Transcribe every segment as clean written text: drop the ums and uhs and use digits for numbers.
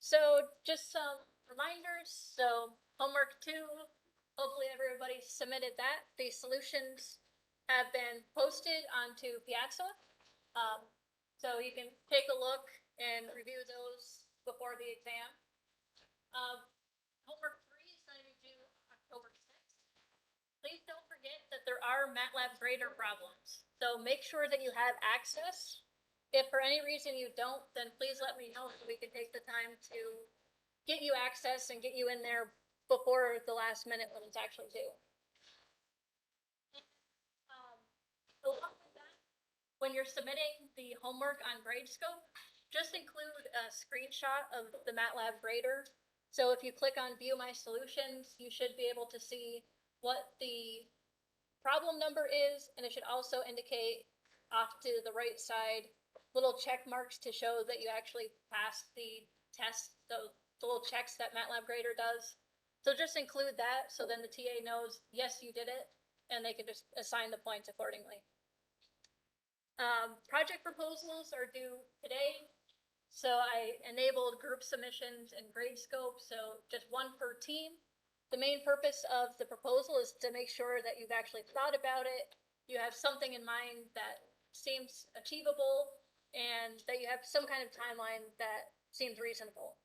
So just some reminders. So homework 2, hopefully everybody submitted that. The solutions have been posted onto Piazza. So you can take a look and review those before the exam. Homework 3 is going to be due October 6th. Please don't forget that there are MATLAB grader problems. So make sure that you have access. If for any reason you don't, then please let me know so we can take the time to get you access and get you in there before the last minute when it's actually due. Along with that, when you're submitting the homework on Gradescope, just include a screenshot of the MATLAB grader. So if you click on View My Solutions, you should be able to see what the problem number is, and it should also indicate off to the right side little check marks to show that you actually passed the test, the little checks that MATLAB grader does. So just include that so then the TA knows, yes, you did it, and they can just assign the points accordingly. Project proposals are due today. So I enabled group submissions and Gradescope, so just one per team. The main purpose of the proposal is to make sure that you've actually thought about it, you have something in mind that seems achievable, and that you have some kind of timeline that seems reasonable.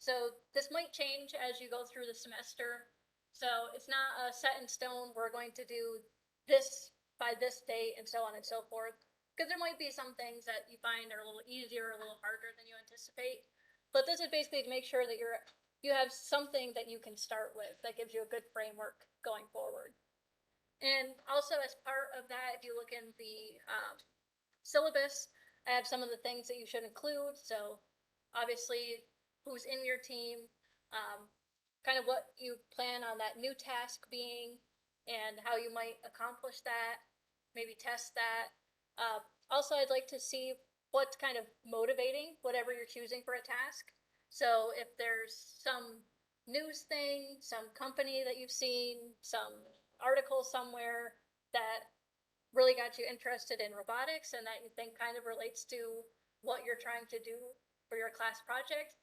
So this might change as you go through the semester. So it's not set in stone, we're going to do this by this date and so on and so forth. Because there might be some things that you find are a little easier or a little harder than you anticipate. But this is basically to make sure that you have something that you can start with that gives you a good framework going forward. And also as part of that, if you look in the syllabus, I have some of the things that you should include. So obviously who's in your team, kind of what you plan on that new task being, and how you might accomplish that, maybe test that. Also, I'd like to see what's kind of motivating whatever you're choosing for a task. So if there's some news thing, some company that you've seen, some article somewhere that really got you interested in robotics and that you think kind of relates to what you're trying to do for your class project,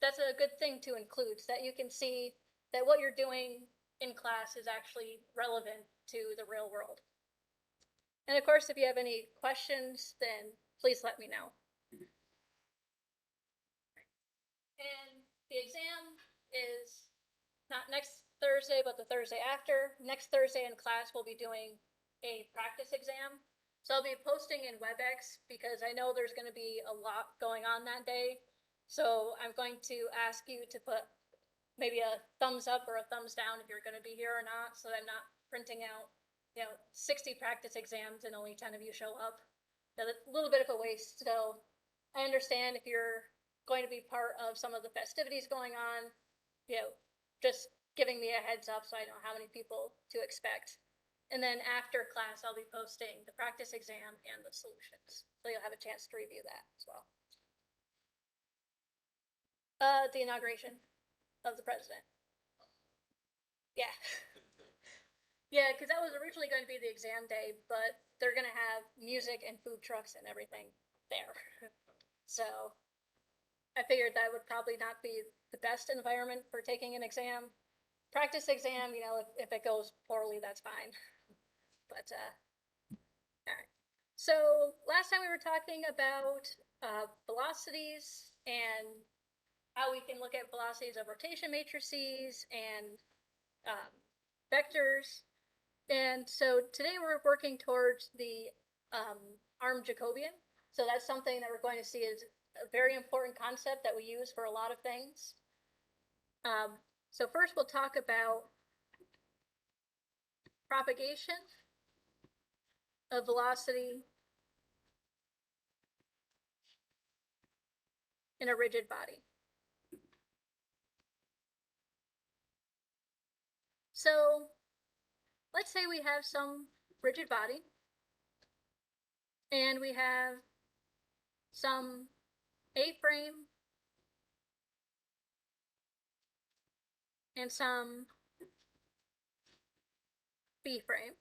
that's a good thing to include so that you can see that what you're doing in class is actually relevant to the real world. And of course, if you have any questions, then please let me know. And the exam is not next Thursday, but the Thursday after. Next Thursday in class, we'll be doing a practice exam. So I'll be posting in WebEx because I know there's going to be a lot going on that day. So I'm going to ask you to put maybe a thumbs up or a thumbs down if you're going to be here or not, so that I'm not printing out 60 practice exams and only 10 of you show up. That's a little bit of a waste. So I understand if you're going to be part of some of the festivities going on, just giving me a heads up so I know how many people to expect. And then after class, I'll be posting the practice exam and the solutions. So you'll have a chance to review that as well. The inauguration of the president. Yeah. Yeah, because that was originally going to be the exam day, but they're going to have music and food trucks and everything there. So I figured that would probably not be the best environment for taking an exam. Practice exam, if it goes poorly, that's fine. But, all right. So last time we were talking about velocities and how we can look at velocities of rotation matrices and vectors. And so today we're working towards the ArmJacobian. So that's something that we're going to see is a very important concept that we use for a lot of things. So first we'll talk about propagation of velocity in a rigid body. So let's say we have some rigid body and we have some A-frame and some B-frame.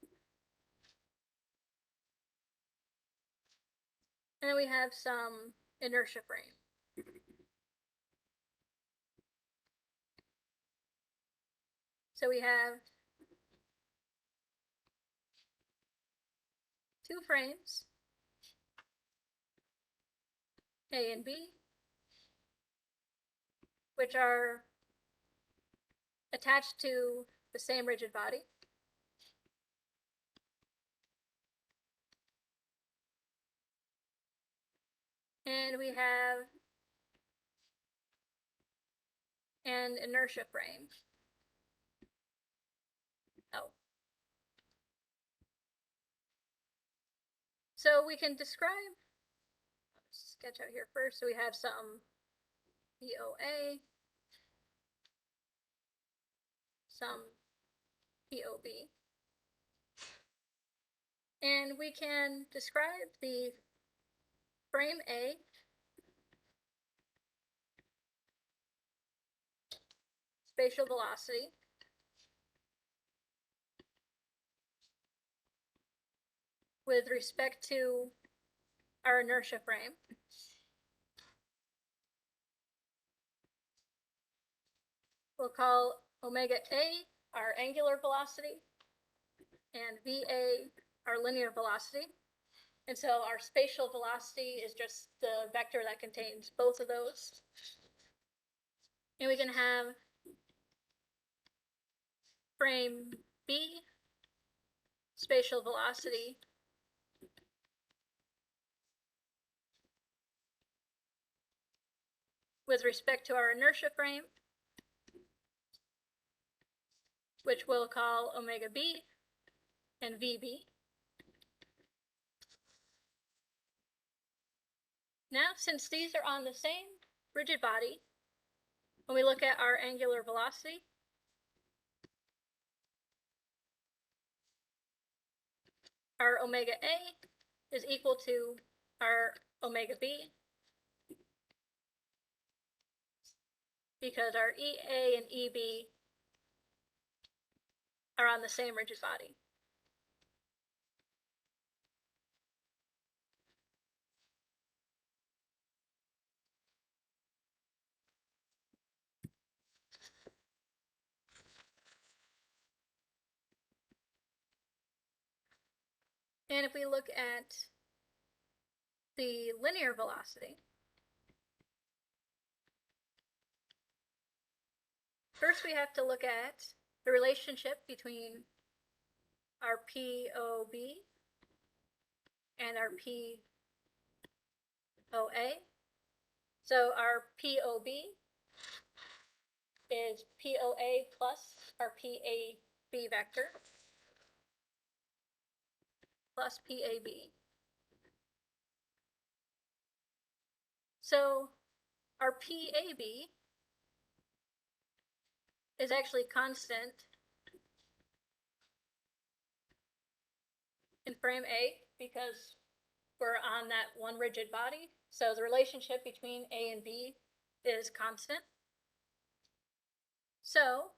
And then we have some inertia frame. So we have two frames, A and B, which are attached to the same rigid body. And we have an inertia frame. Oh. So we can describe, sketch out here first. So we have some POA, some POB. And we can describe the frame A spatial velocity with respect to our inertia frame. We'll call omega A our angular velocity and VA our linear velocity. And so our spatial velocity is just the vector that contains both of those. And we can have frame B spatial velocity with respect to our inertia frame, which we'll call omega B and VB. Now, since these are on the same rigid body, when we look at our angular velocity, our omega A is equal to our omega B, because our EA and EB are on the same rigid body. And if we look at the linear velocity, first we have to look at the relationship between our POB and our POA. So our POB is POA plus our PAB vector plus PAB. So our PAB is actually constant in frame A because we're on that one rigid body. So the relationship between A and B is constant. So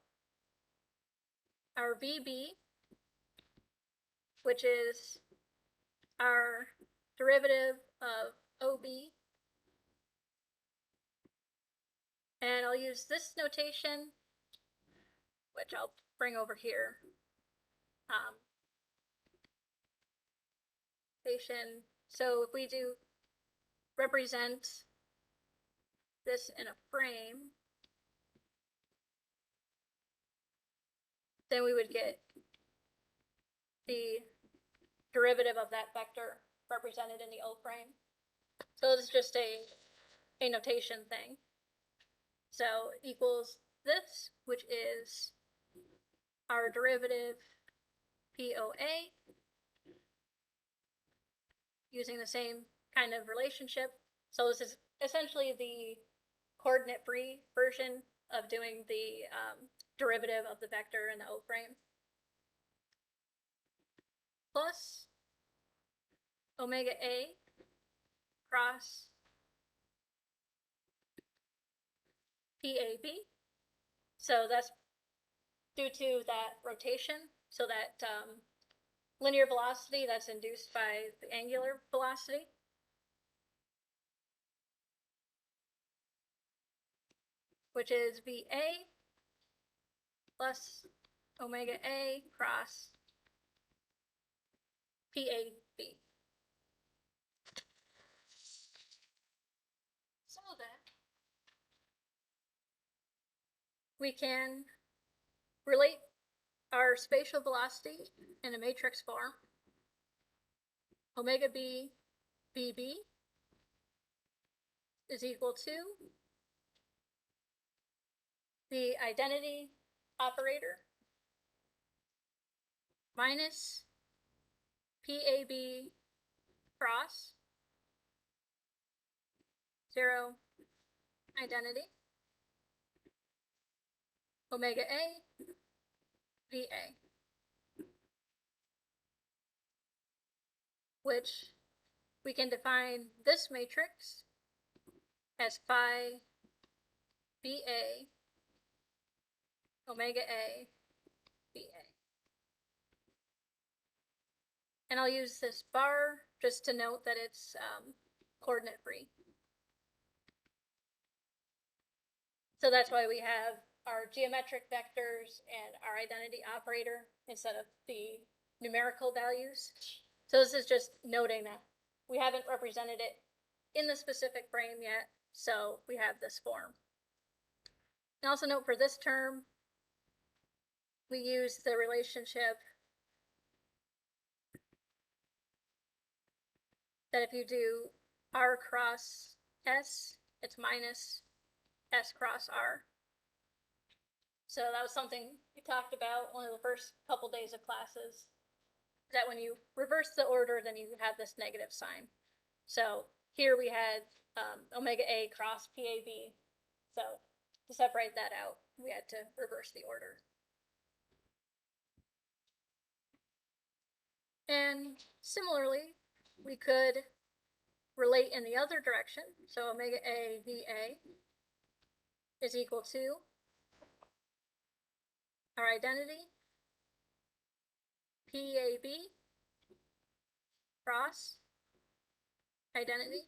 our VB, which is our derivative of OB, and I'll use this notation, which I'll bring over here. So if we do represent this in a frame, then we would get the derivative of that vector represented in the O frame. So this is just a notation thing. So equals this, which is our derivative POA, using the same kind of relationship. So this is essentially the coordinate-free version of doing the derivative of the vector in the O frame, plus omega A cross PAB. So that's due to that rotation, so that linear velocity that's induced by the angular velocity. Which is VA plus omega A cross PAB. So that we can relate our spatial velocity in a matrix form. Omega B BB is equal to the identity operator minus PAB cross 0 identity omega A VA, which we can define this matrix as phi BA omega A VA. And I'll use this bar just to note that it's coordinate free. So that's why we have our geometric vectors and our identity operator instead of the numerical values. So this is just noting that we haven't represented it in the specific frame yet, so we have this form. And also note for this term, we use the relationship that if you do R cross S, it's minus S cross R. So that was something we talked about one of the first couple days of classes, that when you reverse the order, then you have this negative sign. So here we had omega A cross PAB. So to separate that out, we had to reverse the order. And similarly, we could relate in the other direction. So omega A VA is equal to our identity PAB cross identity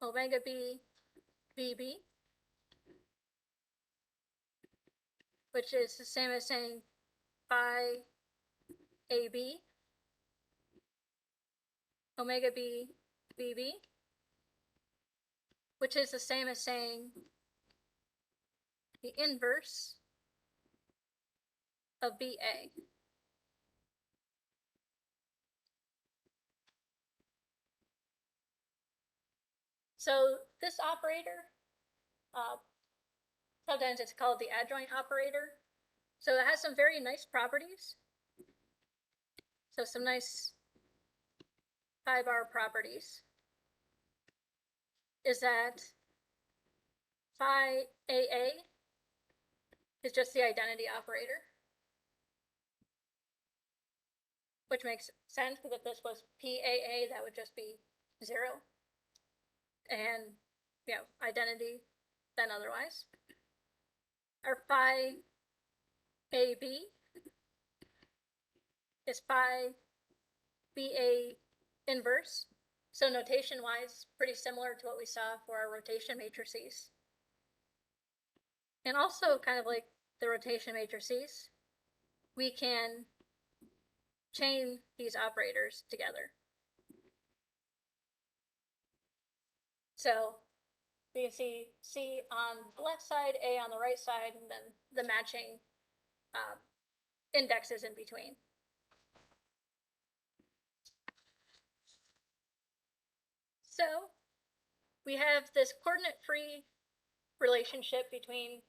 omega B VB, which is the same as saying phi AB omega B VB, which is the same as saying the inverse of BA. So this operator, sometimes it's called the adjoint operator. So it has some very nice properties. So some nice phi-bar properties is that phi AA is just the identity operator, which makes sense because if this was PAA, that would just be 0. And, you know, identity then otherwise. Our phi AB is phi BA inverse. So notation-wise, pretty similar to what we saw for our rotation matrices. And also kind of like the rotation matrices, we can chain these operators together. So you can see C on the left side, A on the right side, and then the matching indexes in between. So we have this coordinate-free relationship between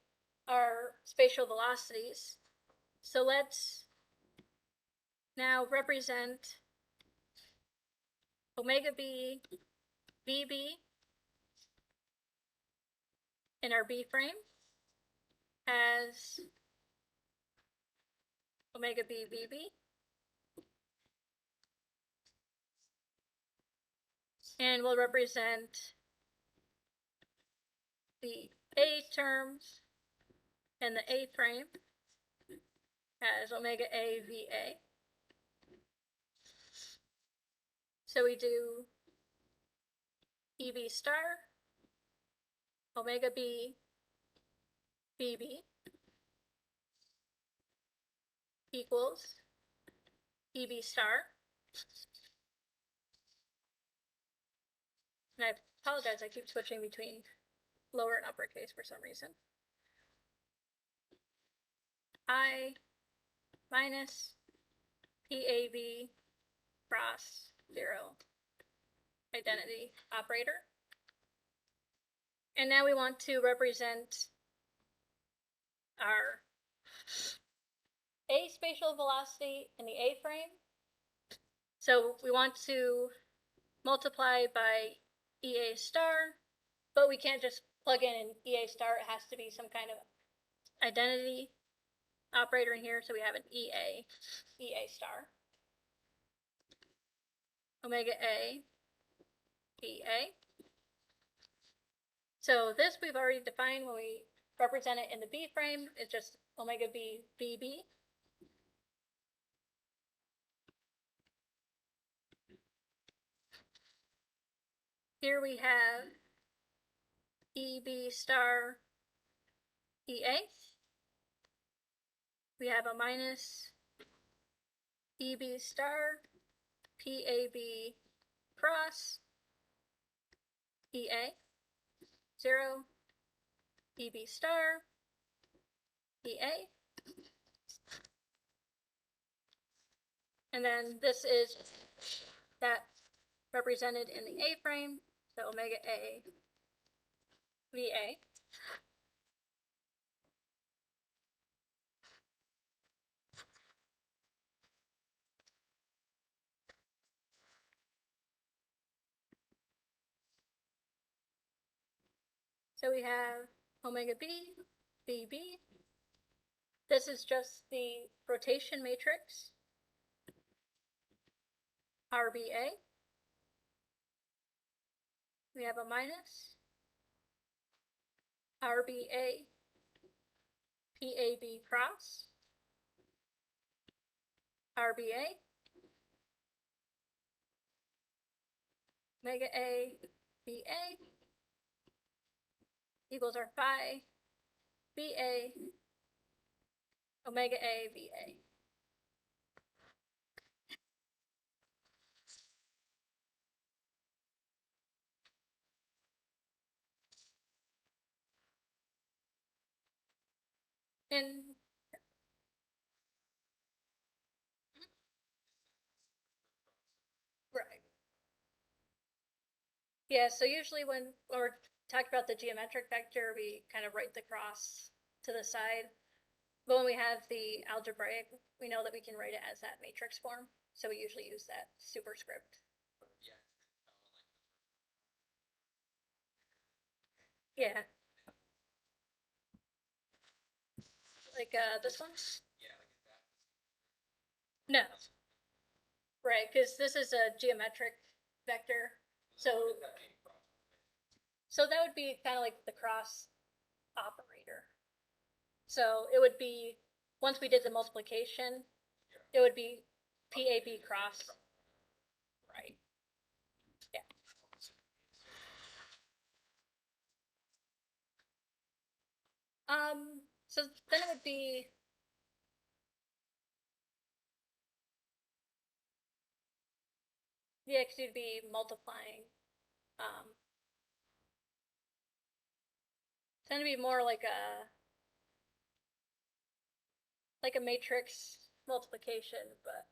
our spatial velocities. So let's now represent omega B VB in our B frame as omega B VB. And we'll represent the A terms in the A frame as omega A VA. So we do EB star, omega B BB equals EB star. And I apologize, I keep switching between lower and uppercase for some reason. I minus PAB cross 0 identity operator. And now we want to represent our A spatial velocity in the A frame. So we want to multiply by EA star, but we can't just plug in an EA star. It has to be some kind of identity operator in here. So we have an EA star, omega A, BA. So this we've already defined when we represent it in the B frame. It's just omega B, BB. Here we have EB star EA. We have a minus EB star PAB cross EA 0 EB star EA. And then this is that represented in the A frame, so omega A VA. So we have omega B, BB. This is just the rotation matrix, RBA. We have a minus RBA PAB cross RBA omega A BA equals our phi BA omega A VA. And right. Yeah, so usually when we're talking about the geometric vector, we kind of write the cross to the side. But when we have the algebraic, we know that we can write it as that matrix form. So we usually use that superscript. Yeah. Like this one? No. Right, because this is a geometric vector. So that would be kind of like the cross operator. So it would be, once we did the multiplication, it would be PAB cross. Right. Yeah. So then it would be, yeah, because you'd be multiplying. Then it'd be more like a matrix multiplication, but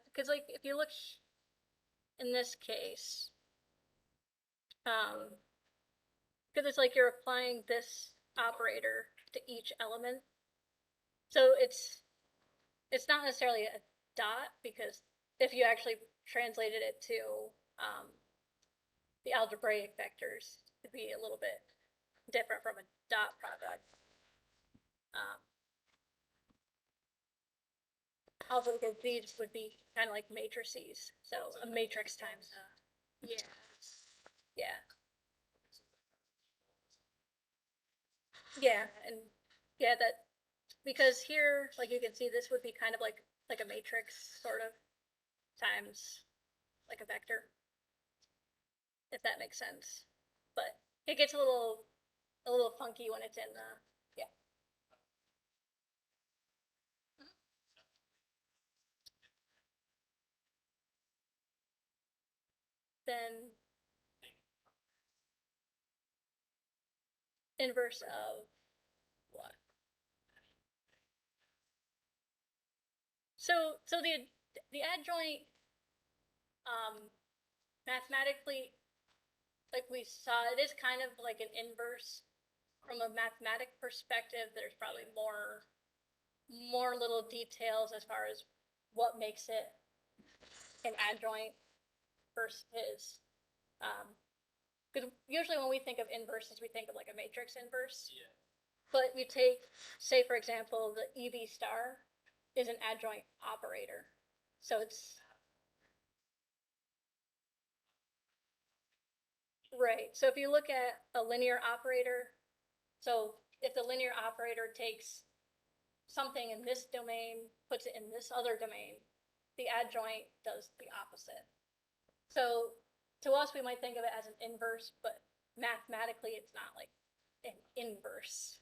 because like if you look in this case, because it's like you're applying this operator to each element, so it's not necessarily a dot, because if you actually translated it to the algebraic vectors, it'd be a little bit different from a dot product. Also, because these would be kind of like matrices, so a matrix times yeah, and yeah, that, because here, like you can see, this would be kind of like a matrix sort of times like a vector, if that makes sense. But it gets a little funky when it's in the, yeah. Then inverse of what? So the adjoint, mathematically, like we saw, it is kind of like an inverse. From a mathematic perspective, there's probably more little details as far as what makes it an adjoint versus, because usually when we think of inverses, we think of like a matrix inverse. Yeah. But you take, say for example, the EB star is an adjoint operator. So it's, right. So if you look at a linear operator, so if the linear operator takes something in this domain, puts it in this other domain, the adjoint does the opposite. So to us, we might think of it as an inverse, but mathematically, it's not like an inverse.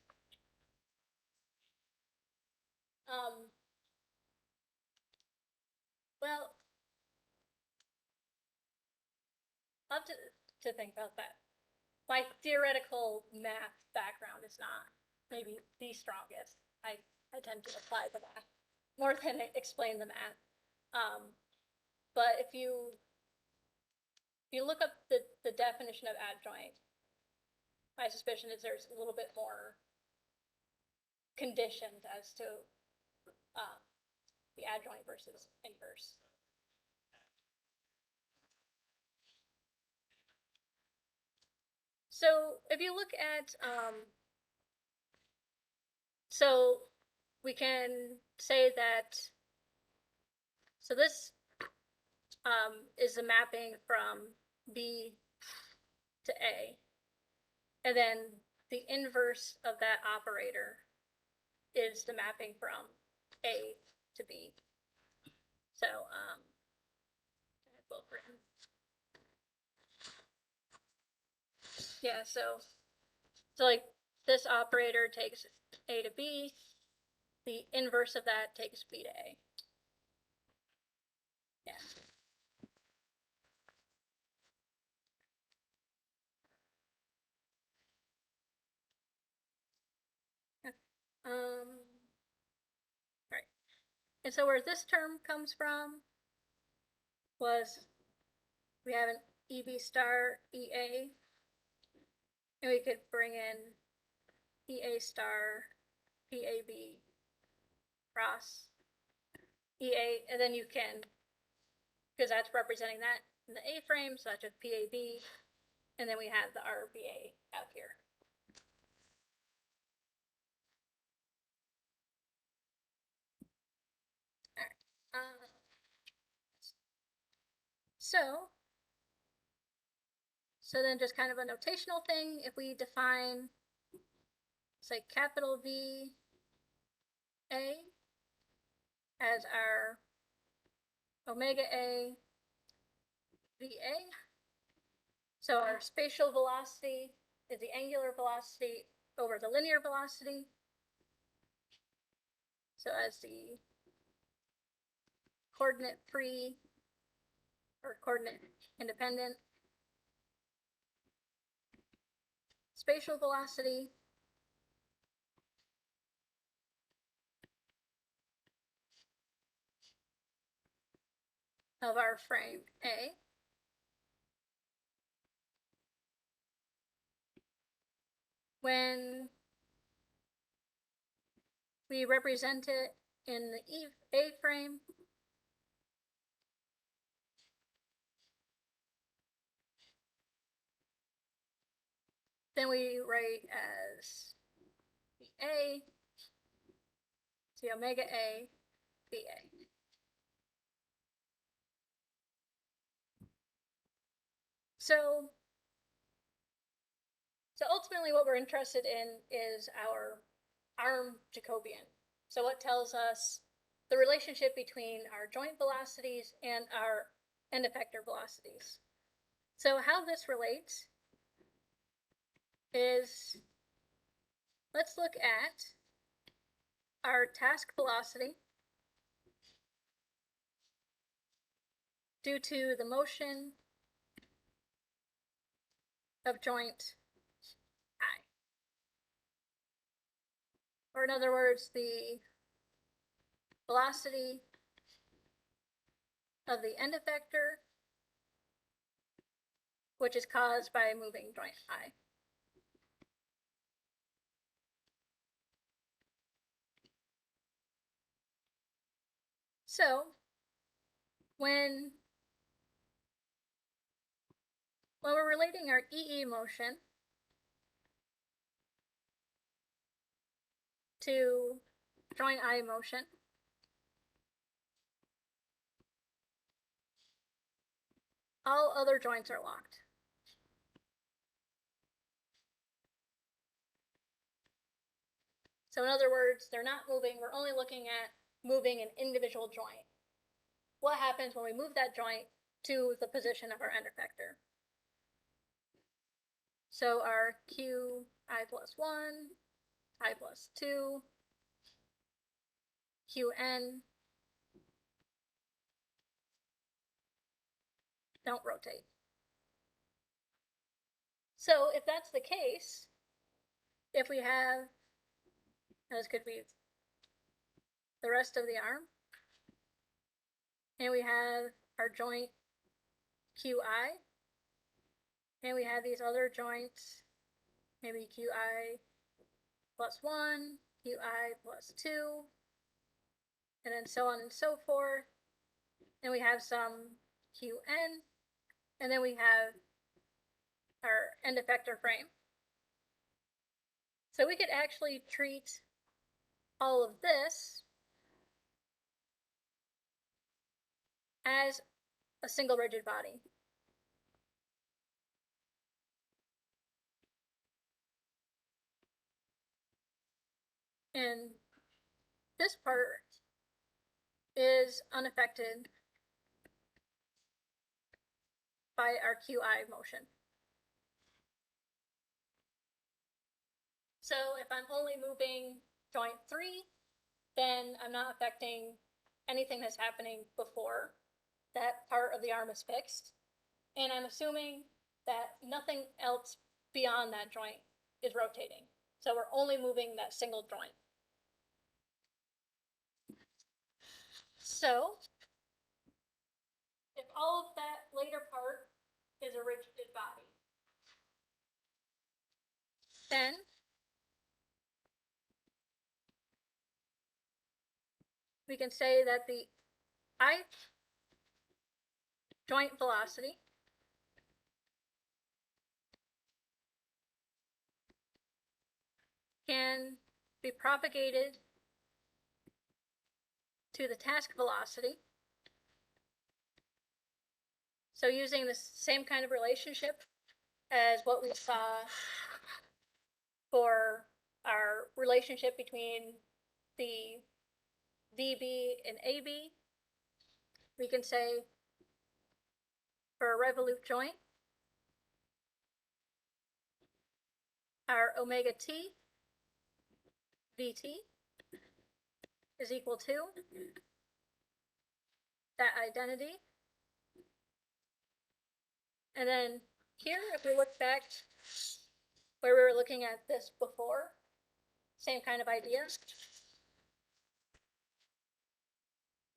Well, I'll have to think about that. My theoretical math background is not maybe the strongest. I tend to apply the math more than explain the math. But if you look up the definition of adjoint, my suspicion is there's a little bit more conditions as to the adjoint versus inverse. So if you look at, so we can say that, so this is the mapping from B to A. And then the inverse of that operator is the mapping from A to B. So, I have both written. Yeah, so like this operator takes A to B, the inverse of that takes B to A. Yeah. Right. And so where this term comes from was we have an EB star EA, and we could bring in EA star PAB cross EA, and then you can, because that's representing that in the A frame, so that's just PAB, and then we have the RBA out here. All right. So then just kind of a notational thing, if we define, say, capital V A as our omega A VA, so our spatial velocity is the angular velocity over the linear velocity. So as the coordinate free or coordinate independent spatial velocity of our frame A when we represent it in the A frame, then we write as the A, the omega A, VA. So ultimately what we're interested in is our ArmJacobian. So it tells us the relationship between our joint velocities and our end effector velocities. So how this relates is, let's look at our task velocity due to the motion of joint I. Or in other words, the velocity of the end effector, which is caused by moving joint I. So when we're relating our EE motion to joint I motion, all other joints are locked. So in other words, they're not moving, we're only looking at moving an individual joint. What happens when we move that joint to the position of our end effector? So our Qi plus 1, I plus 2, Qn don't rotate. So if that's the case, if we have, this could be the rest of the arm, and we have our joint Qi, and we have these other joints, maybe Qi plus 1, Qi plus 2, and then so on and so forth. And we have some Qn, and then we have our end effector frame. So we could actually treat all of this as a single rigid body. And this part is unaffected by our Qi motion. So if I'm only moving joint 3, then I'm not affecting anything that's happening before that part of the arm is fixed. And I'm assuming that nothing else beyond that joint is rotating. So we're only moving that single joint. So if all of that later part is a rigid body, then we can say that the ith joint velocity can be propagated to the task velocity. So using the same kind of relationship as what we saw for our relationship between the VB and AB, we can say for a revolute joint, our omega t VT is equal to that identity. And then here, if we look back where we were looking at this before, same kind of idea.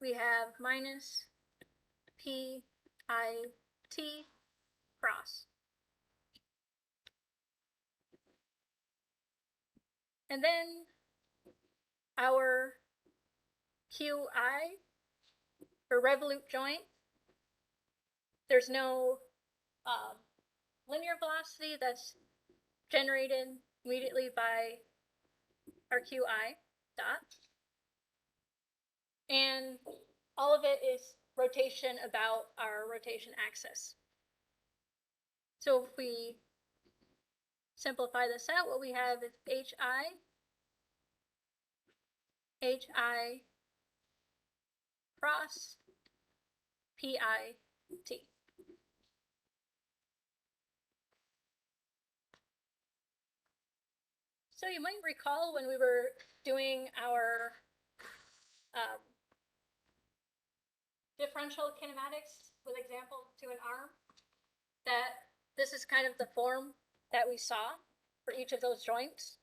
We have minus PIT cross. And then our QI for revolute joint, there's no linear velocity that's generated immediately by our QI dot. And all of it is rotation about our rotation axis. So if we simplify this out, what we have is HI cross PI T. So you might recall when we were doing our differential kinematics with example to an arm, that this is kind of the form that we saw for each of those joints.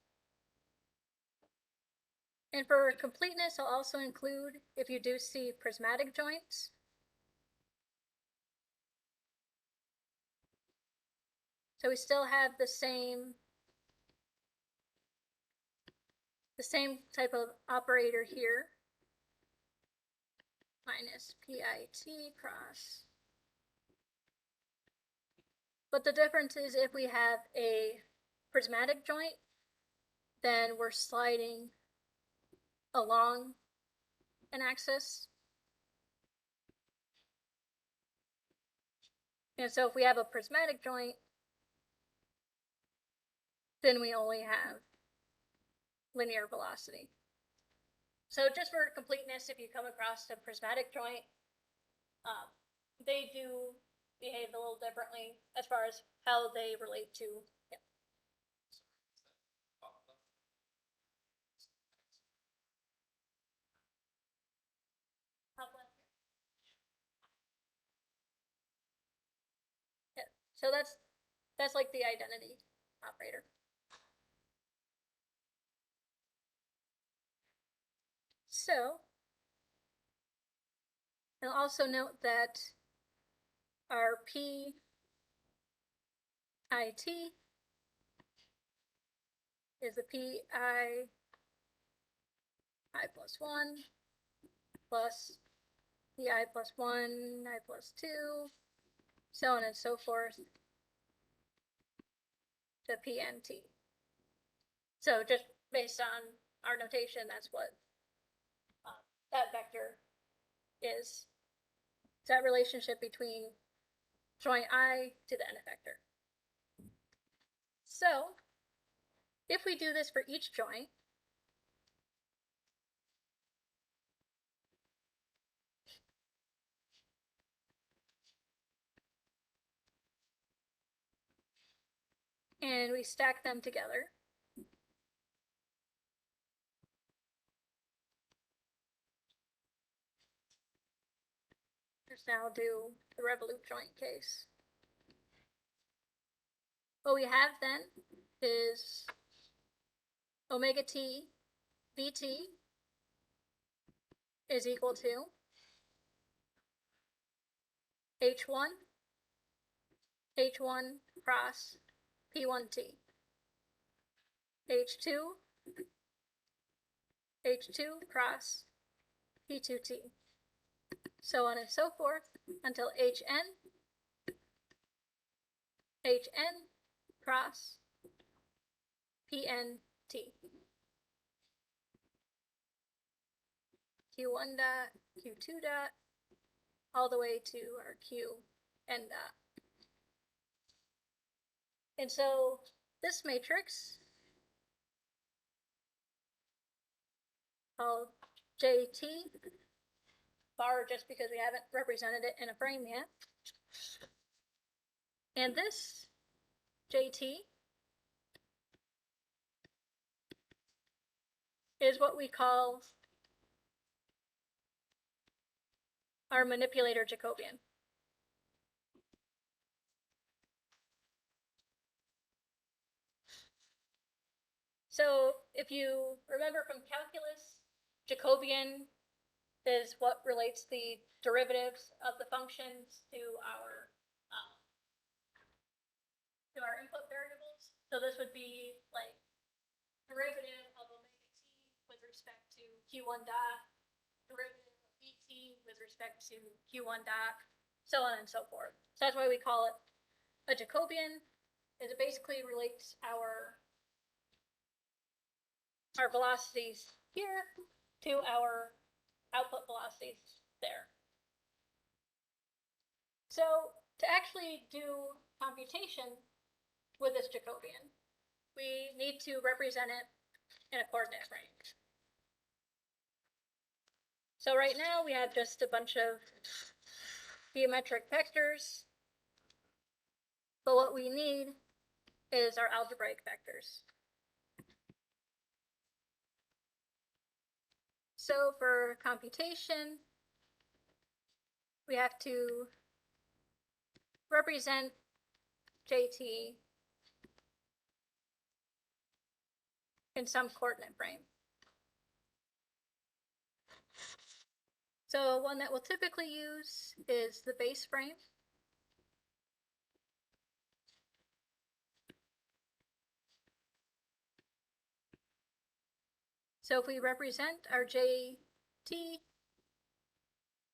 And for completeness, I'll also include if you do see prismatic joints. So we still have the same type of operator here, minus PIT cross. But the difference is if we have a prismatic joint, then we're sliding along an axis. And so if we have a prismatic joint, then we only have linear velocity. So just for completeness, if you come across a prismatic joint, they do behave a little differently as far as how they relate to. Yeah. Yeah. So that's like the identity operator. So I'll also note that our PIT is the PI plus 1 plus PI plus 1, I plus 2, so on and so forth, to PNT. So just based on our notation, that's what that vector is. It's that relationship between joint I to the n vector. So if we do this for each joint, and we stack them together, let's now do the revolute joint case. What we have then is omega t vt is equal to h1 cross p1t, h2 cross p2t, so on and so forth until hn cross pnt, q1 dot, q2 dot, all the way to our qn dot. And so this matrix, called JT bar, just because we haven't represented it in a frame yet, and this JT is what we call our manipulator Jacobian. So if you remember from calculus, Jacobian is what relates the derivatives of the functions to our input variables. So this would be like derivative of omega t with respect to q1 dot, derivative of vt with respect to q1 dot, so on and so forth. So that's why we call it a Jacobian, is it basically relates our velocities here to our output velocities there. So to actually do computation with this Jacobian, we need to represent it in a coordinate range. So right now we have just a bunch of geometric vectors, but what we need is our algebraic vectors. So for computation, we have to represent JT in some coordinate frame. So one that we'll typically use is the base frame. So if we represent our JT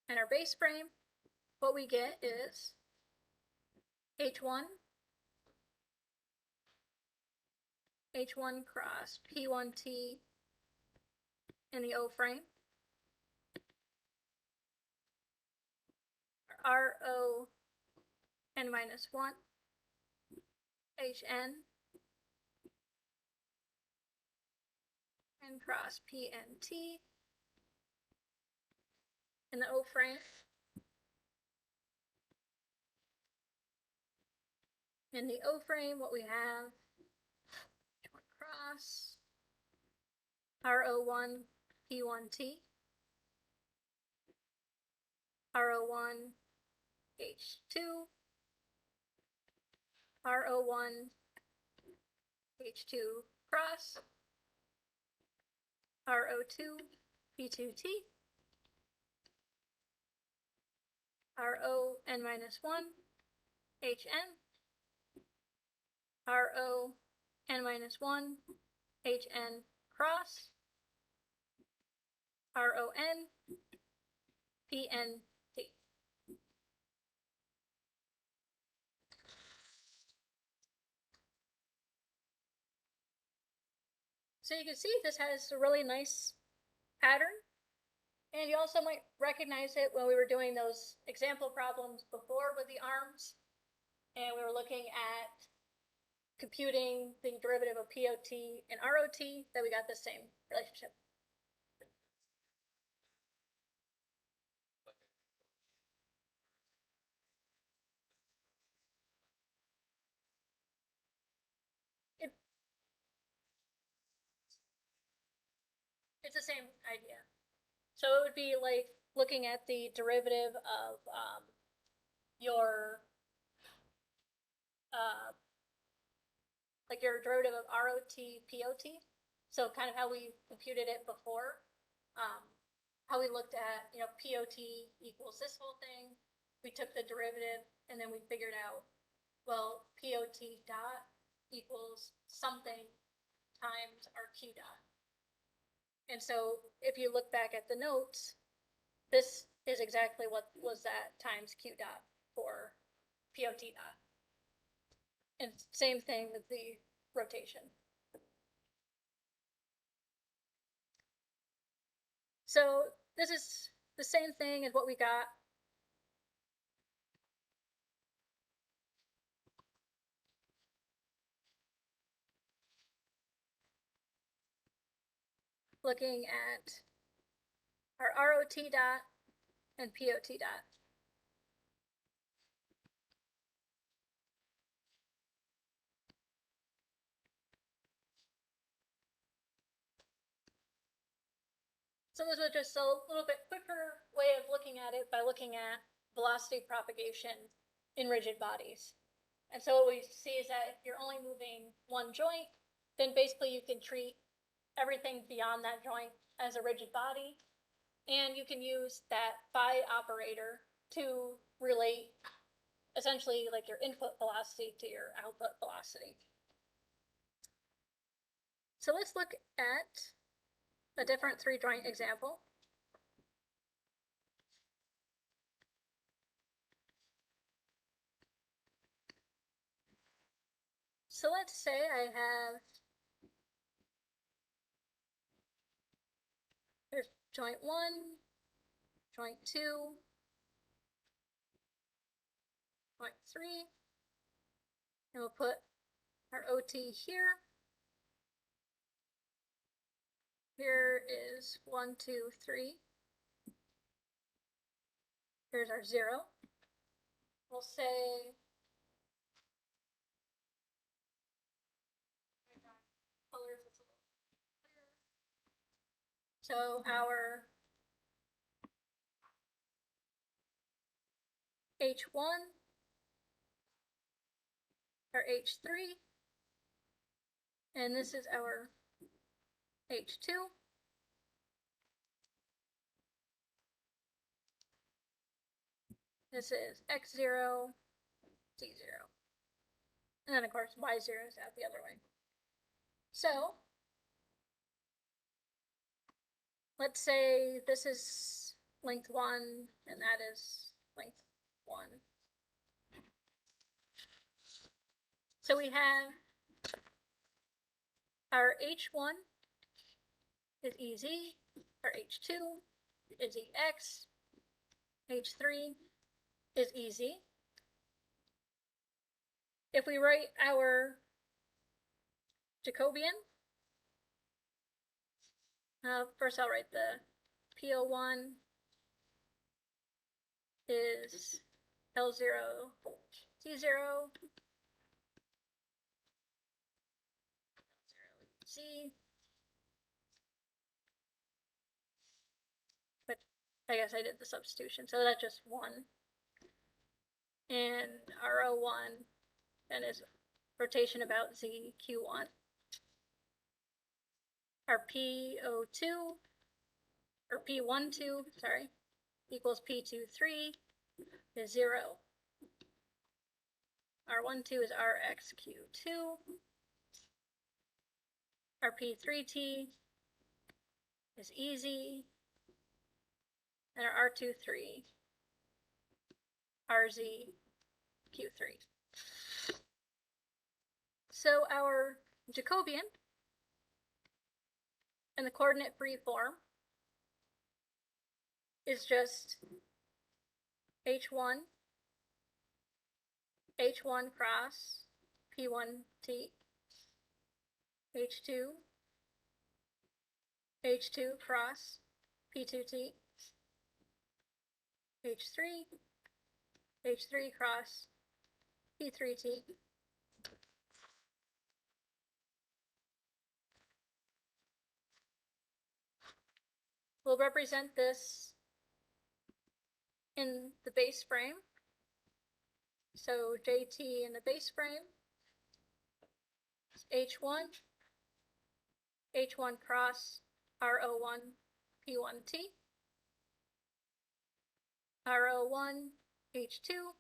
and our base frame, what we get is H1 cross P1T in the O frame, RO n minus 1 HN and cross PNT in the O frame. In the O frame, what we have, cross RO1 P1T, RO1 H2, RO1 H2 cross RO2 P2T, RO n minus 1 HN, RO n minus 1 HN cross RON PNT. So you can see this has a really nice pattern, and you also might recognize it when we were doing those example problems before with the arms, and we were looking at computing the derivative of POT and ROT, that we got the same relationship. It's the same idea. So it would be like looking at the derivative of your like your derivative of ROT POT. So kind of how we computed it before, how we looked at, you know, POT equals this whole thing. We took the derivative and then we figured out, well, POT dot equals something times our Q dot. And so if you look back at the notes, this is exactly what was that times Q dot for POT dot. And same thing with the rotation. So this is the same thing as what we got looking at our ROT dot and POT dot. So this was just a little bit quicker way of looking at it by looking at velocity propagation in rigid bodies. And so what we see is that if you're only moving one joint, then basically you can treat everything beyond that joint as a rigid body. And you can use that phi operator to relate essentially like your input velocity to your output velocity. So let's look at a different three joint example. So let's say I have, there's joint 1, joint 2, joint 3, and we'll put our OT here. Here is 1, 2, 3. Here's our 0. we'll say colors, it's a little clearer. So our H1, our H3, and this is our H2. This is X0, Z0. And then of course Y0 is out the other way. So let's say this is length 1 and that is length 1. So we have our H1 is EZ, our H2 is EX, H3 is EZ. If we write our Jacobian, first I'll write the PO1 is L0, T0, Z, but I guess I did the substitution, so that's just 1. And RO1 then is rotation about Z, Q1. Our PO2, or P12, sorry, equals P23 is 0. R12 is RXQ2. Our P3T is EZ, and our R23, RZQ3. So our Jacobian in the coordinate free form is just H1 cross P1T, H2 cross P2T, H3 cross P3T. We'll represent this in the base frame. So JT in the base frame is H1 cross RO1 P1T, RO1 H2,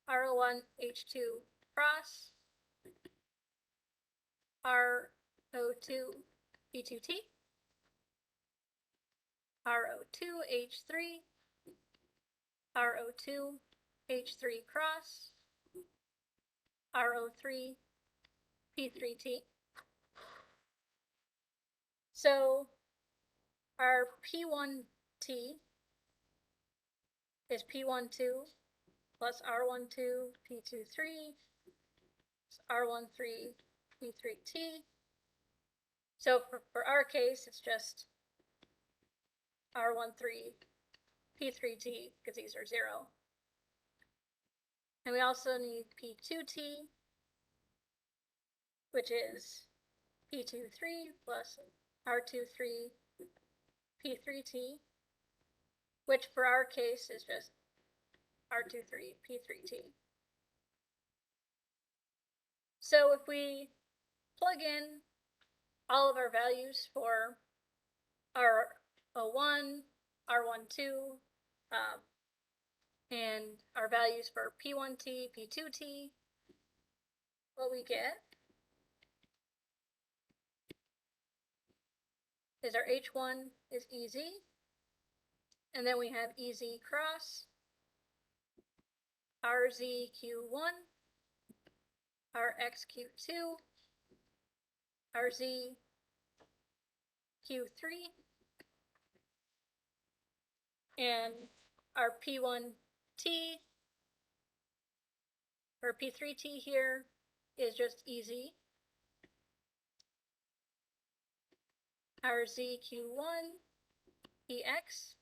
RO1 H2 cross RO2 P2T, RO2 H3, RO2 H3 cross RO3 P3T. So our P1T is P12 plus R12 P23 R13 P3T. So for our case, it's just R13 P3T because these are 0. And we also need P2T, which is P23 plus R23 P3T, which for our case is just R23 P3T. So if we plug in all of our values for R01, R12, and our values for P1T, P2T, what we get is our H1 is EZ, and then we have EZ cross RZQ1, RXQ2, RZQ3, and our P1T, or P3T here, is just EZ. RZQ1, EX,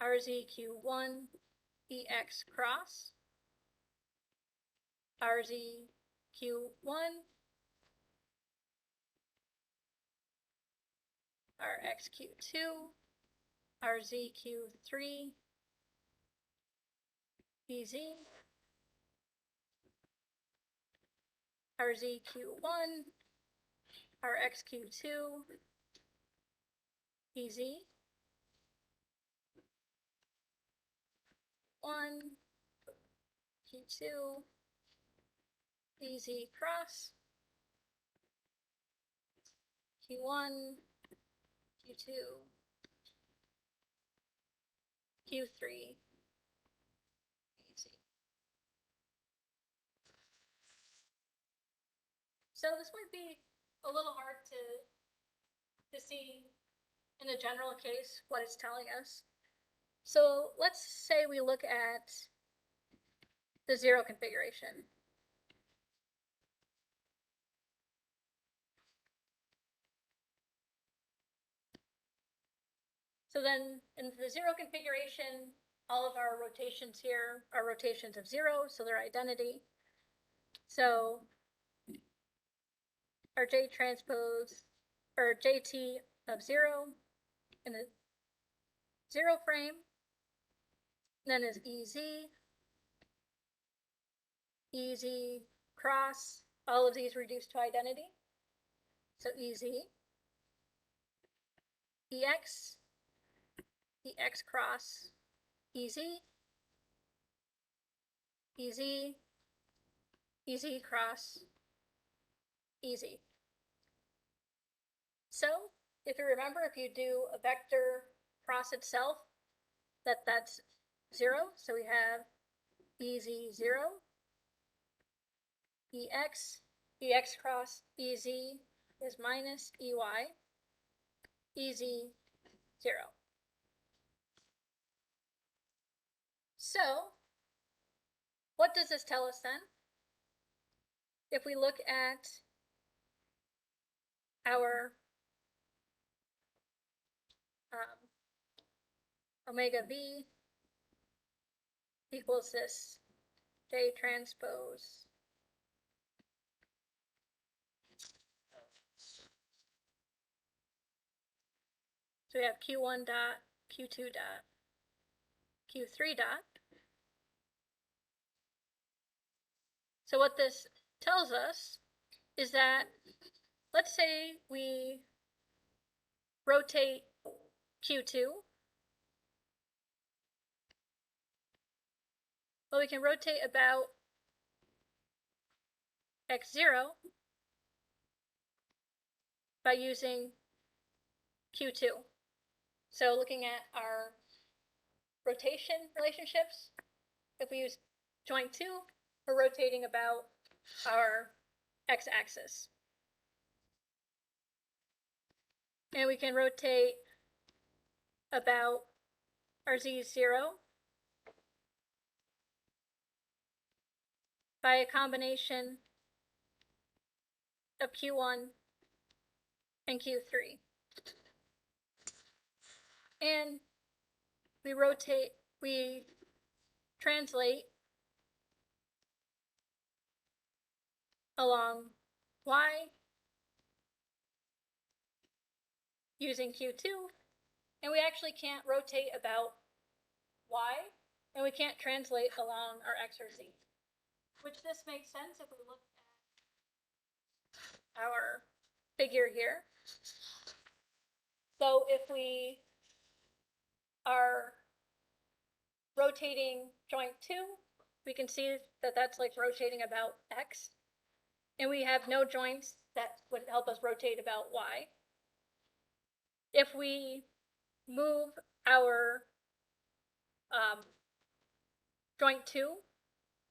RZQ1, EX cross, RZQ1, RXQ2, RZQ3, EZ, RZQ1, RXQ2, EZ, 1, Q2, EZ cross, Q1, Q2, Q3, EZ. So this might be a little hard to see in a general case what it's telling us. So let's say we look at the 0 configuration. So then in the 0 configuration, all of our rotations here are rotations of 0, so they're identity. So our J transpose, or JT of 0 in the 0 frame, then is EZ, EZ cross, all of these reduced to identity. So EZ, EX, EX cross, EZ, EZ, EZ cross, EZ. So if you remember, if you do a vector cross itself, that's 0. So we have EZ 0, EX, EX cross EZ is minus EY, EZ 0. So what does this tell us then? If we look at our omega V equals this J transpose so we have Q1 dot, Q2 dot, Q3 dot. So what this tells us is that, let's say we rotate Q2. Well, we can rotate about X0 by using Q2. So looking at our rotation relationships, if we use joint 2, we're rotating about our x-axis. And we can rotate about our z0 by a combination of Q1 and Q3. And we translate along y using Q2, and we actually can't rotate about y, and we can't translate along our x or z, which this makes sense if we look at our figure here. So if we are rotating joint 2, we can see that that's like rotating about x, and we have no joints that would help us rotate about y. If we move our joint 2,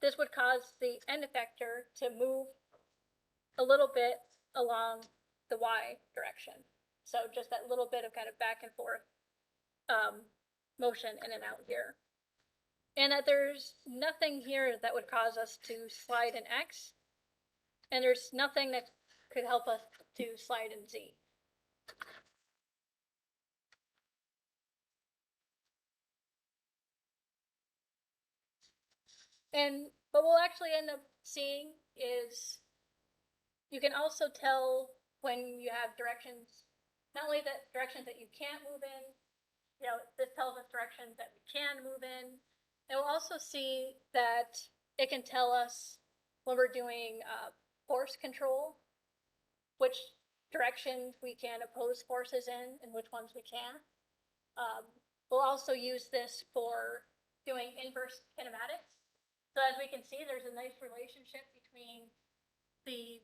this would cause the end effector to move a little bit along the y direction. So just that little bit of kind of back and forth motion in and out here. And that there's nothing here that would cause us to slide in x, and there's nothing that could help us to slide in z. And what we'll actually end up seeing is you can also tell when you have directions, not only that directions that you can't move in, you know, this tells us directions that we can move in. And we'll also see that it can tell us when we're doing force control, which directions we can oppose forces in and which ones we can't. We'll also use this for doing inverse kinematics. So as we can see, there's a nice relationship between the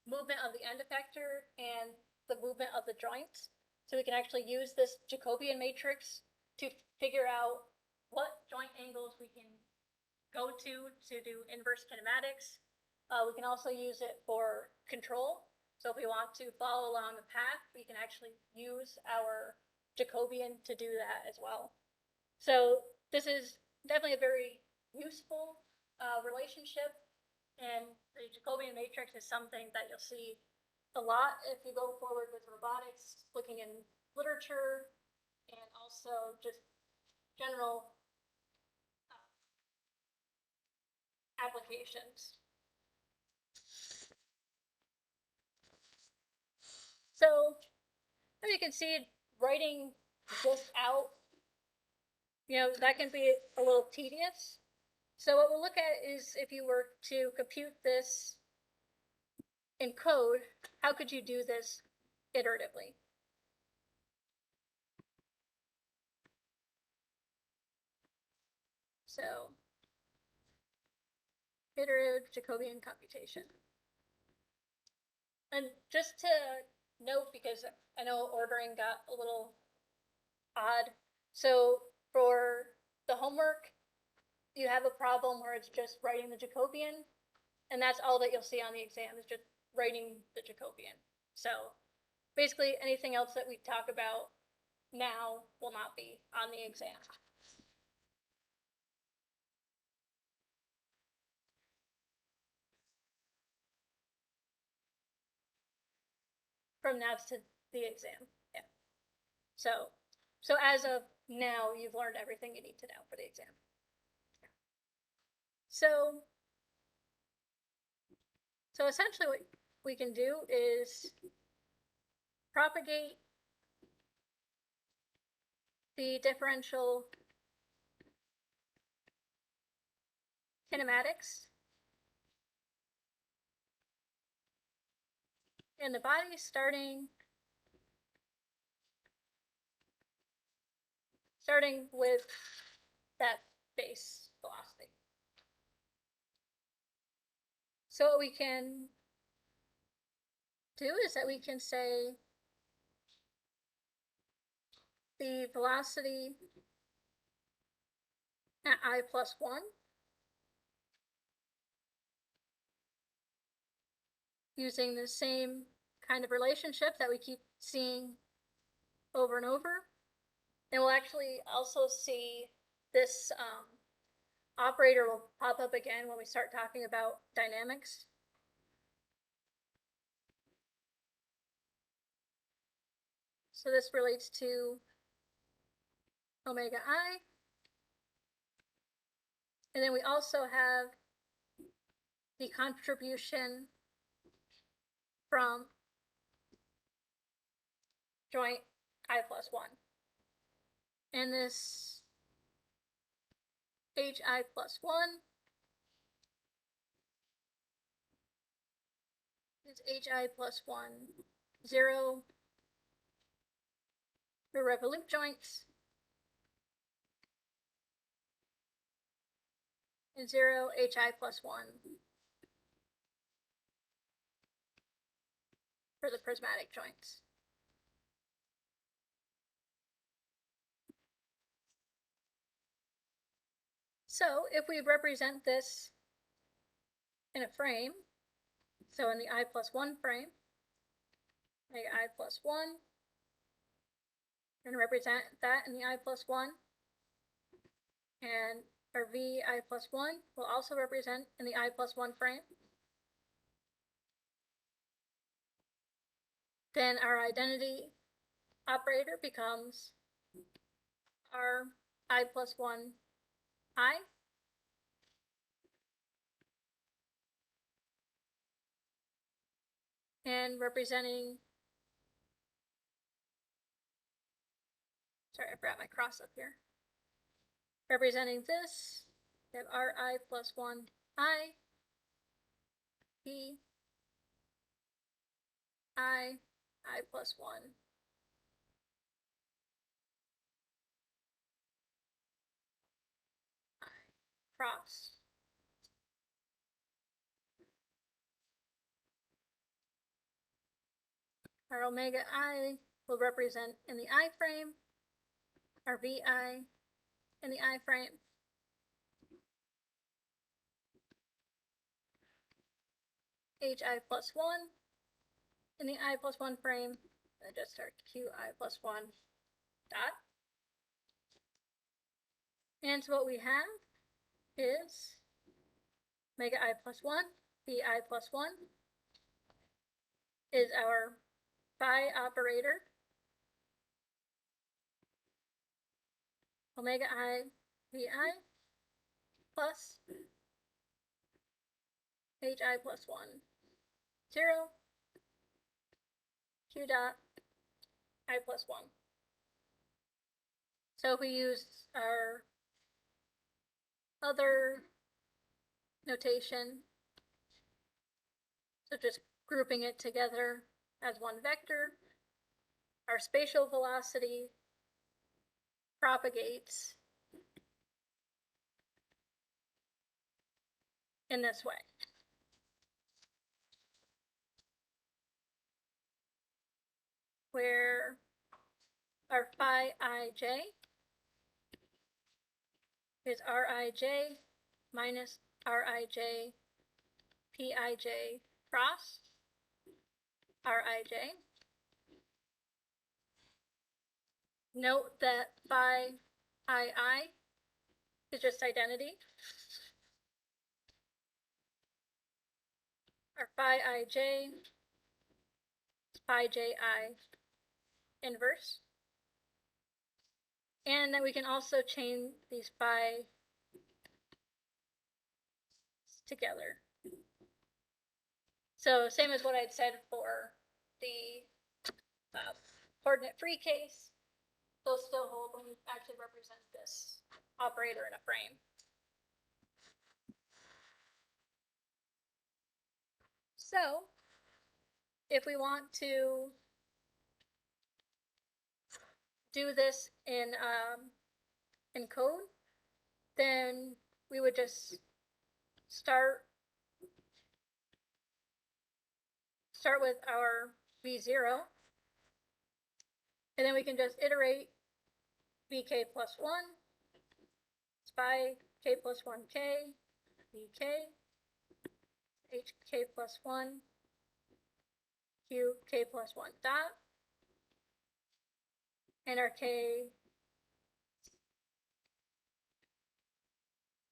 movement of the end effector and the movement of the joints. So we can actually use this Jacobian matrix to figure out what joint angles we can go to do inverse kinematics. We can also use it for control. So if we want to follow along the path, we can actually use our Jacobian to do that as well. So this is definitely a very useful relationship, and the Jacobian matrix is something that you'll see a lot if you go forward with robotics, looking in literature, and also just general applications. So as you can see, writing this out, you know, that can be a little tedious. So what we'll look at is if you were to compute this in code, how could you do this iteratively? So iterative Jacobian computation. And just to note, because I know ordering got a little odd, so for the homework, you have a problem where it's just writing the Jacobian, and that's all that you'll see on the exam is just writing the Jacobian. So basically anything else that we talk about now will not be on the exam. From now to the exam, yeah. So as of now, you've learned everything you need to know for the exam. So essentially what we can do is propagate the differential kinematics in the body starting with that base velocity. So what we can do is that we can say the velocity at I plus 1 using the same kind of relationship that we keep seeing over and over. And we'll actually also see this operator will pop up again when we start talking about dynamics. So this relates to omega I. And then we also have the contribution from joint I plus 1. And this HI plus 1 is HI plus 1, 0 for revolute joints, and 0 HI plus 1 for the prismatic joints. So if we represent this in a frame, so in the I plus 1 frame, make I plus 1, and represent that in the I plus 1, and our V I plus 1 will also represent in the I plus 1 frame. Then our identity operator becomes our I plus 1 I. And representing, sorry, I brought my cross up here. Representing this, we have Ri plus 1I, P, I plus 1, I cross. Our omega I will represent in the I frame, our VI in the I frame, HI plus 1 in the I plus 1 frame, and just our QI plus 1 dot. And so what we have is omega I plus 1, VI plus 1 is our phi operator. Omega I VI plus HI plus 1, 0, Q dot I plus 1. So if we use our other notation, so just grouping it together as one vector, our spatial velocity propagates in this way. Where our phi ij is rij minus rij pij cross rij. Note that phi ii is just identity. Our phi ij is phi ji inverse. And then we can also chain these phi together. So same as what I'd said for the coordinate-free case, those still hold when we actually represent this operator in a frame. So if we want to do this in code, then we would just start with our V0, and then we can just iterate VK plus 1, phi K plus 1K, VK, HK plus 1, QK plus 1 dot, and our K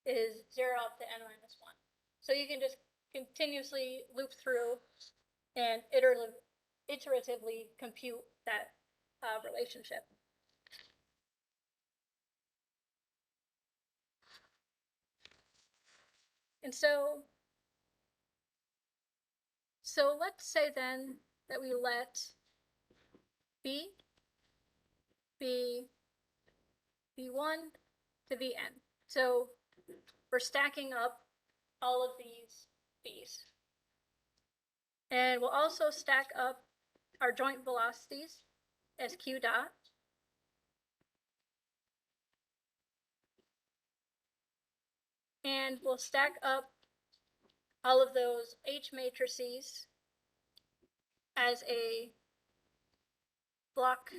is 0 up to n minus 1. So you can just continuously loop through and iteratively compute that relationship. And so let's say then that we let B be V1 to Vn. So we're stacking up all of these B's. And we'll also stack up our joint velocities as Q dot. And we'll stack up all of those H matrices as a block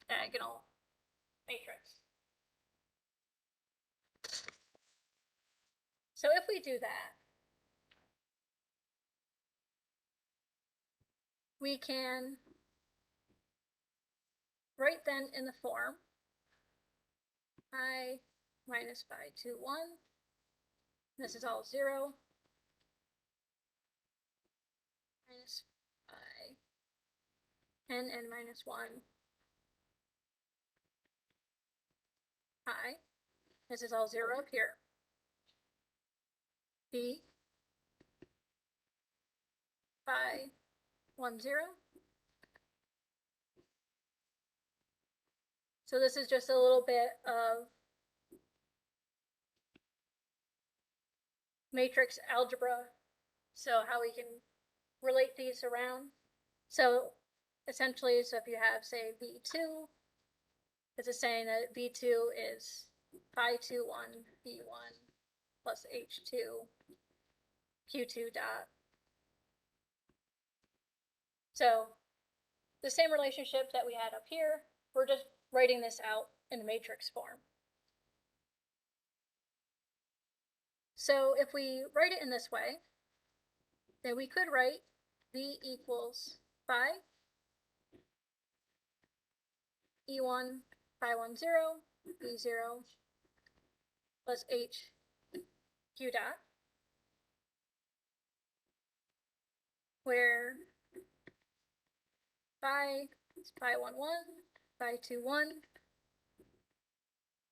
diagonal matrix. So if we do that, we can write then in the form I minus phi 2, 1. This is all 0. Minus phi n minus 1 I. This is all 0 up here. B phi 1, 0. So this is just a little bit of matrix algebra, so how we can relate these around. So essentially, so if you have, say, V2, this is saying that V2 is phi21 V1 plus H2 Q2 dot. So the same relationship that we had up here, we're just writing this out in a matrix form. So if we write it in this way, then we could write V equals phi E1 phi10 V0 plus H Q dot, where phi is phi11, phi21,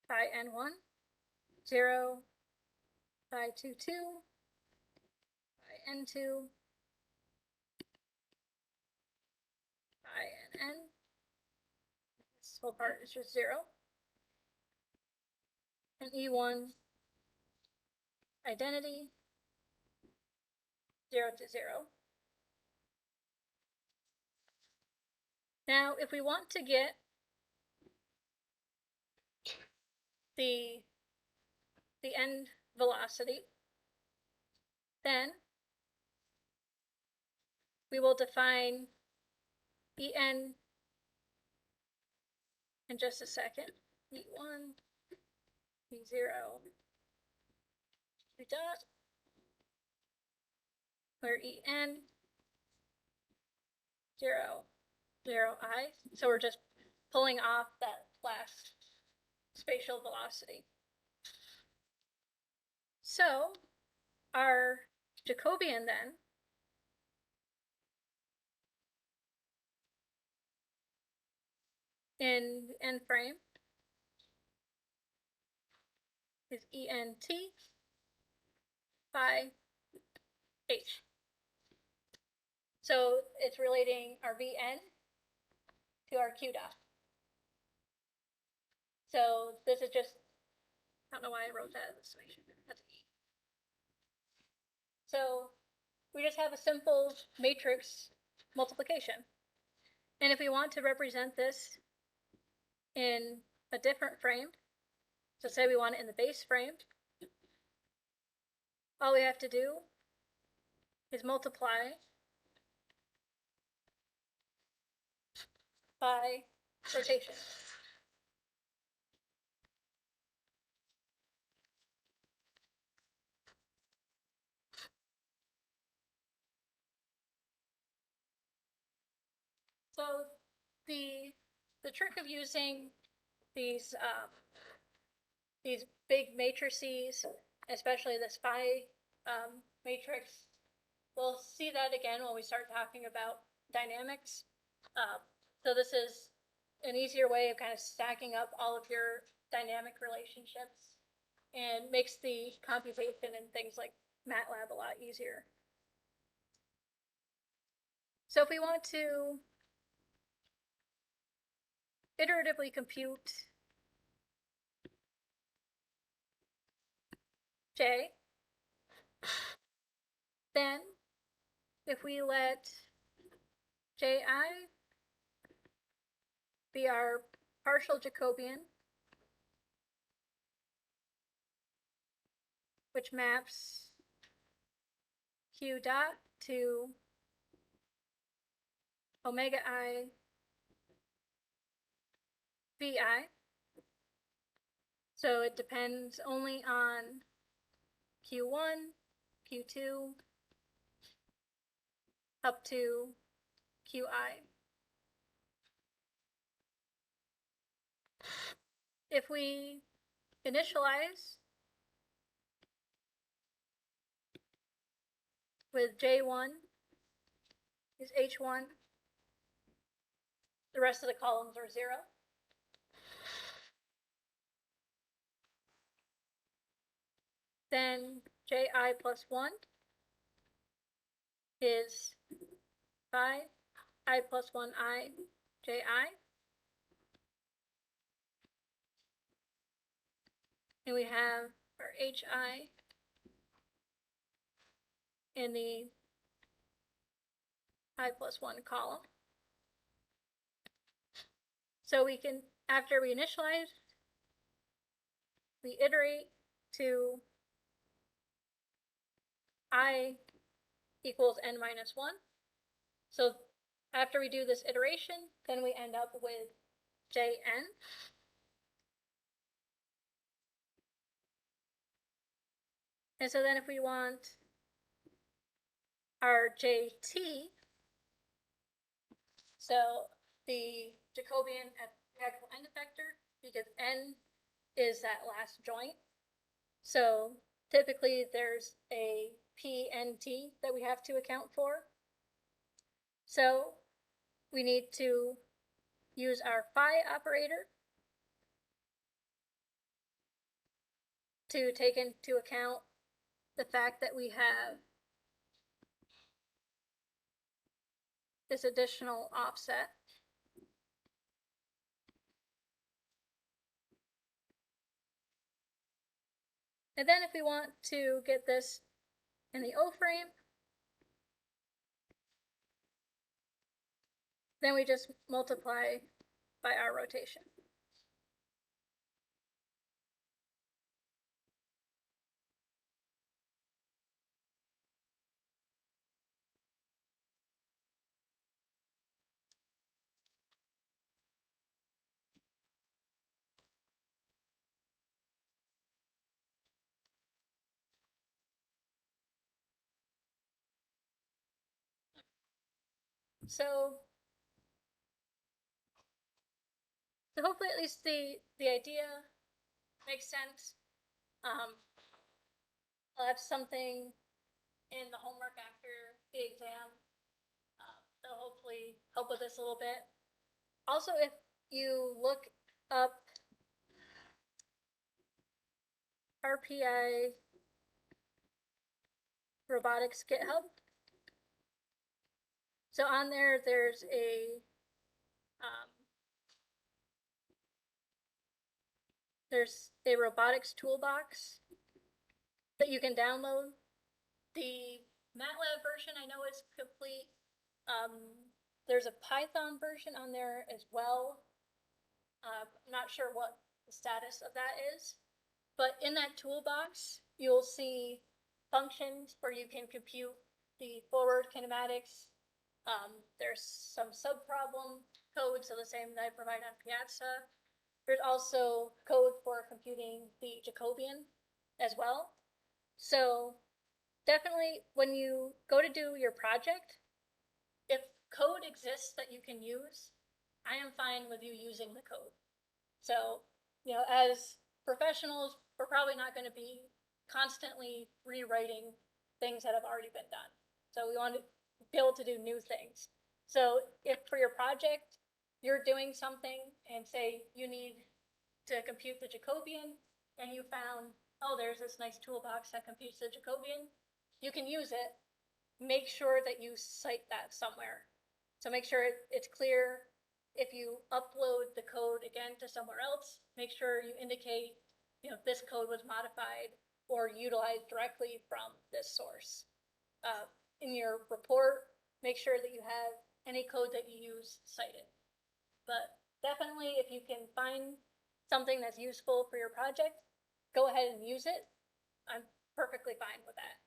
phi n1, 0, phi22, phi n2, phi nn. This whole part is just 0. And E1 identity, 0 to 0. Now, if we want to get the end velocity, then we will define En in just a second. E1, E0, Q dot, where En 0, 0I. So we're just pulling off that last spatial velocity. So our Jacobian then in n frame is ENT phi H. So it's relating our Vn to our Q dot. So this is just, I don't know why I wrote that this way. That's E. So we just have a simple matrix multiplication. And if we want to represent this in a different frame, so say we want it in the base frame, all we have to do is multiply by rotation. So the trick of using these big matrices, especially this phi matrix, we'll see that again when we start talking about dynamics. So this is an easier way of kind of stacking up all of your dynamic relationships and makes the computation and things like MATLAB a lot easier. So if we want to iteratively compute J, then if we let Ji be our partial Jacobian, which maps Q dot to omega I Vi. So it depends only on Q1, Q2, up to Qi. If we initialize with J1 is H1, the rest of the columns are 0. Then Ji plus 1 is phi I plus 1I, ji. And we have our hi in the I plus 1 column. So we can, after we initialize, we iterate to I equals n minus 1. So after we do this iteration, then we end up with jn. And so then if we want our jt, so the Jacobian at the actual end effector, because n is that last joint. So typically there's a pnt that we have to account for. So we need to use our phi operator to take into account the fact that we have this additional offset. And then if we want to get this in the O frame, then we just multiply by our rotation. So hopefully at least the idea makes sense. I'll have something in the homework after the exam that'll hopefully help with this a little bit. Also, if you look up RPI robotics GitHub, so on there, there's a robotics toolbox that you can download. The MATLAB version, I know it's complete. There's a Python version on there as well. I'm not sure what the status of that is, but in that toolbox, you'll see functions where you can compute the forward kinematics. There's some subproblem code, so the same that I provide on Piazza. There's also code for computing the Jacobian as well. So definitely when you go to do your project, if code exists that you can use, I am fine with you using the code. So, as professionals, we're probably not going to be constantly rewriting things that have already been done. So we want to be able to do new things. So if for your project, you're doing something and say you need to compute the Jacobian and you found, oh, there's this nice toolbox that computes the Jacobian, you can use it. Make sure that you cite that somewhere. So make sure it's clear. If you upload the code again to somewhere else, make sure you indicate, this code was modified or utilized directly from this source. In your report, make sure that you have any code that you use cited. But definitely, if you can find something that's useful for your project, go ahead and use it. I'm perfectly fine with that.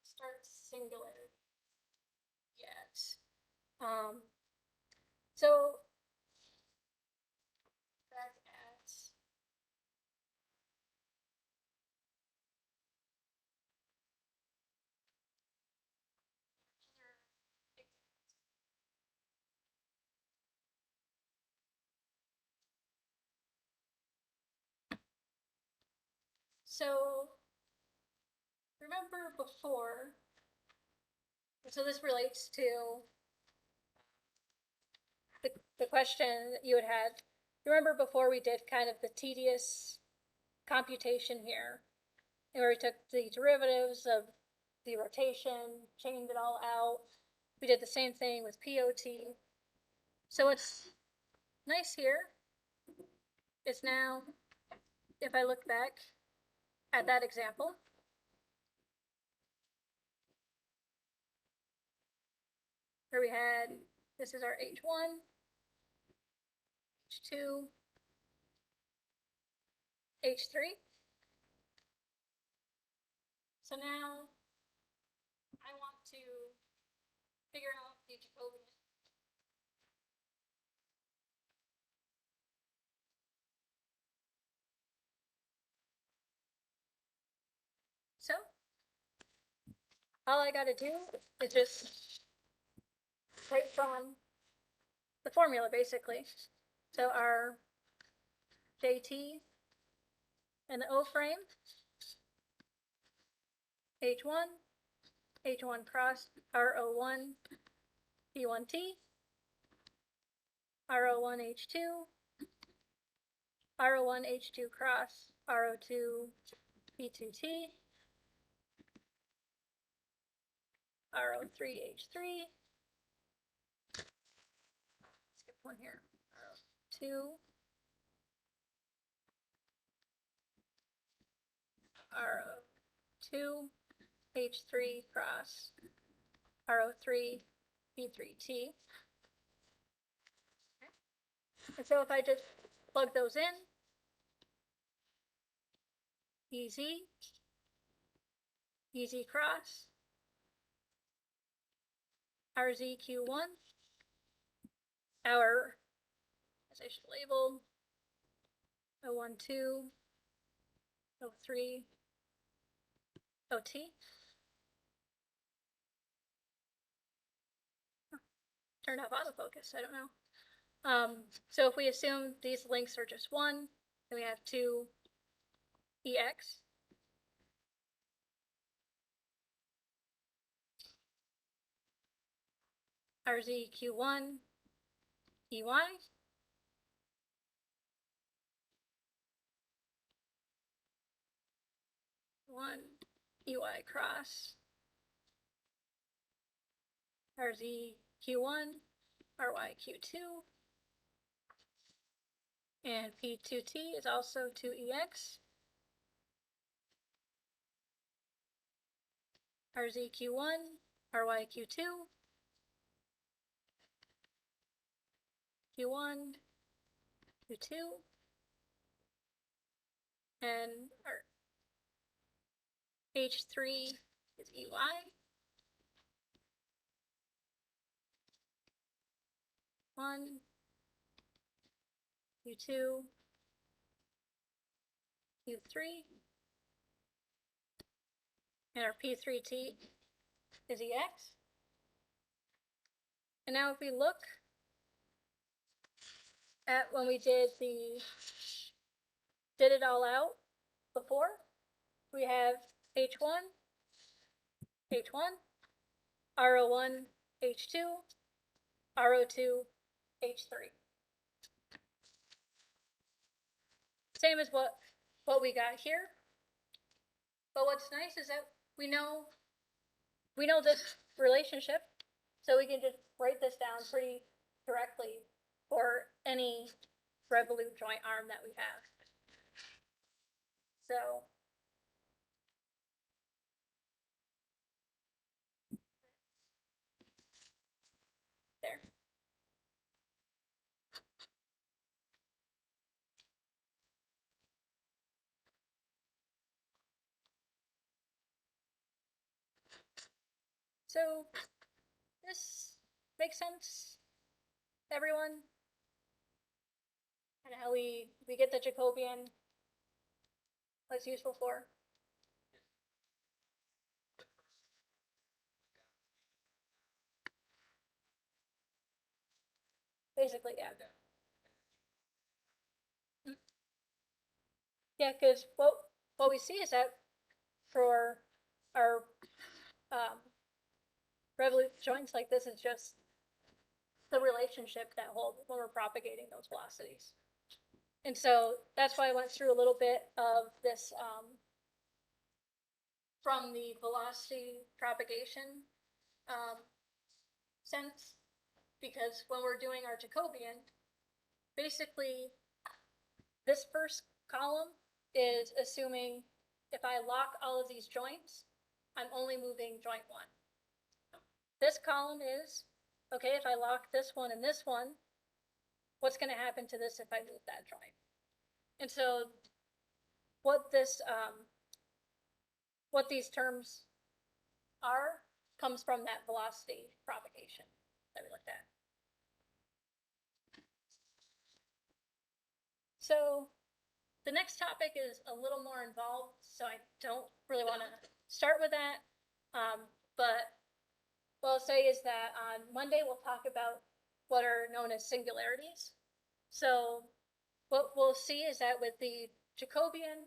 Start singular yet. So back at so remember before, so this relates to the question that you had. Remember before we did kind of the tedious computation here, where we took the derivatives of the rotation, chained it all out. We did the same thing with POT. So what's nice here is now, if I look back at that example, where we had, this is our H1, H2, H3. So now I want to figure out the Jacobian. So all I got to do is just write from the formula, basically. So our JT and the O frame, H1, H1 cross RO1, P1T, RO1, H2, RO1, H2 cross RO2, P2T, RO3, H3, skip one here, RO2, RO2, H3 cross RO3, P3T. And so if I just plug those in, EZ cross, RZQ1, our, as I should label, O12, O3, OT. Turned off autofocus, I don't know. So if we assume these links are just one, then we have two EX. RZQ1, EY. One EY cross. RZQ1, RYQ2. And P2T is also 2EX. RZQ1, RYQ2. Q1, Q2, and our H3 is EY. One, Q2, Q3, and our P3T is EX. And now if we look at when we did it all out before, we have H1, H1, RO1, H2, RO2, H3. Same as what we got here. But what's nice is that we know this relationship, so we can just write this down pretty directly for any revolute joint arm that we have. So there. So this makes sense, everyone? And how we get the Jacobian, what it's useful for. Basically, yeah. Yeah, because what we see is that for our revolute joints like this is just the relationship that holds when we're propagating those velocities. And so that's why I went through a little bit of this from the velocity propagation sense, because when we're doing our Jacobian, basically this first column is assuming if I lock all of these joints, I'm only moving joint one. This column is, okay, if I lock this one and this one, what's going to happen to this if I move that joint? And so what this, what these terms are comes from that velocity propagation that we looked at. So the next topic is a little more involved, so I don't really want to start with that. But what I'll say is that on Monday, we'll talk about what are known as singularities. So what we'll see is that with the Jacobian,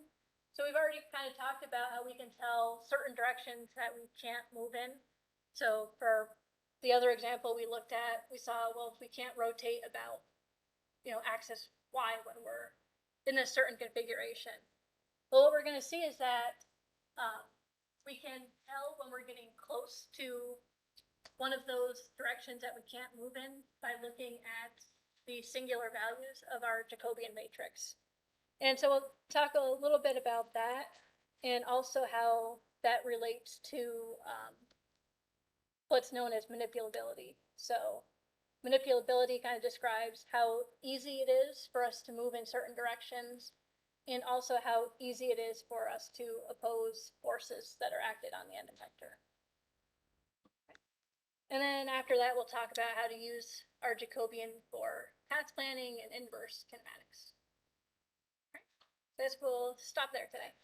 so we've already kind of talked about how we can tell certain directions that we can't move in. So for the other example we looked at, we saw, well, we can't rotate about, axis Y when we're in a certain configuration. But what we're going to see is that we can tell when we're getting close to one of those directions that we can't move in by looking at the singular values of our Jacobian matrix. And so we'll talk a little bit about that, and also how that relates to what's known as manipulability. So manipulability kind of describes how easy it is for us to move in certain directions, and also how easy it is for us to oppose forces that are acted on the end effector. And then after that, we'll talk about how to use our Jacobian for path planning and inverse kinematics. All right. So this will stop there today.